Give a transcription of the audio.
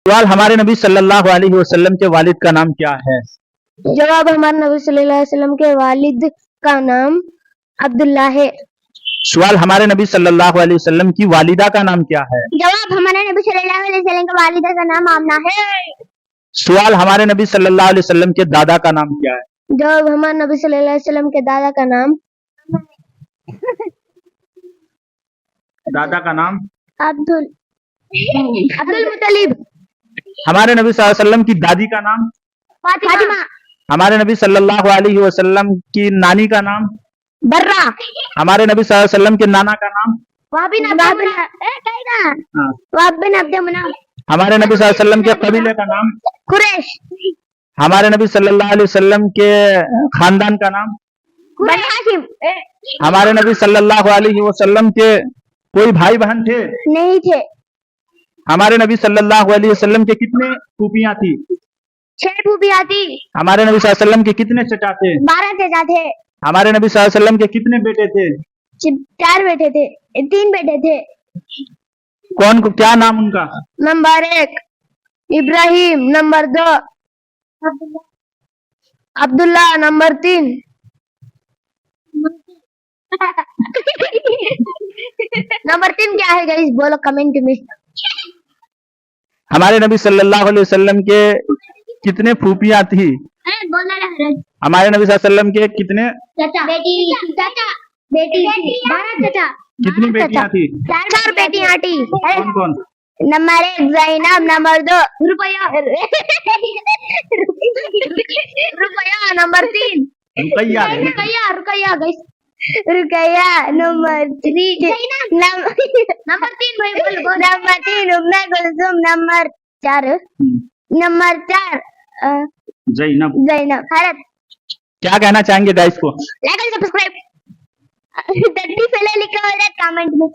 सवाल, हमारे नबी सल्लल्लाहु अलैहि वसल्लम के वालिद का नाम क्या है? जवाब, हमारे नबी सल्लल्लाहु अलैहि वसल्लम के वालिद का नाम अब्दुल्ला है। सवाल, हमारे नबी सल्लल्लाहु अलैहि वसल्लम की वालिदा का नाम क्या है? जवाब, हमारे नबी सल्लल्लाहु अलैहि वसल्लम के वालिदा का नाम आमना है। सवाल, हमारे नबी सल्लल्लाहु अलैहि वसल्लम के दादा का नाम क्या है? जवाब, हमारे नबी सल्लल्लाहु अलैहि वसल्लम के दादा का नाम अब्दुल मुत्तलिब। हमारे नबी सल्लल्लाहु अलैहि वसल्लम की दादी का नाम? फातिमा। हमारे नबी सल्लल्लाहु अलैहि वसल्लम की नानी का नाम? बर्रा। हमारे नबी सल्लल्लाहु अलैहि वसल्लम के नाना का नाम? वहाब बिन अब्द मुनाफ। हमारे नबी सल्लल्लाहु अलैहि वसल्लम के कबीले का नाम? कुरैश। हमारे नबी सल्लल्लाहु अलैहि वसल्लम के खानदान का नाम? बनी हाशिम। हमारे नबी सल्लल्लाहु अलैहि वसल्लम के कोई भाई बहन थे? नहीं थे। हमारे नबी सल्लल्लाहु अलैहि वसल्लम के कितने फूफियां थी? 6 फूफियां थी। हमारे नबी सल्लल्लाहु अलैहि वसल्लम के कितने चचा थे? 12 चचा थे। हमारे नबी सल्लल्लाहु अलैहि वसल्लम के कितने बेटे थे? 4 बेटे थे। 3 बेटे थे। कौन को क्या नाम उनका? Number 1 Ibrahim, number 2 Abdullah, number 3 number 3 क्या है गाइस, बोलो कमेंट में। हमारे नबी सल्लल्लाहु अलैहि वसल्लम के कितने फूफियां थी? हमारे नबी सल्लल्लाहु अलैहि वसल्लम के कितने बेटी 12 चचा। कितनी बेटियां थी? 4 बेटियां थी। कौन कौन? नंबर 1 ज़ैनब, नंबर 2 रुपया, number 3 Ruqaiya guys, Ruqaiya, number 3 number 3 Umme Kulsum, number 4 Zainab. Khairat. क्या कहना चाहेंगे गाइस को? लाइक और सब्सक्राइब। 30 पहले लिखा हो कमेंट में।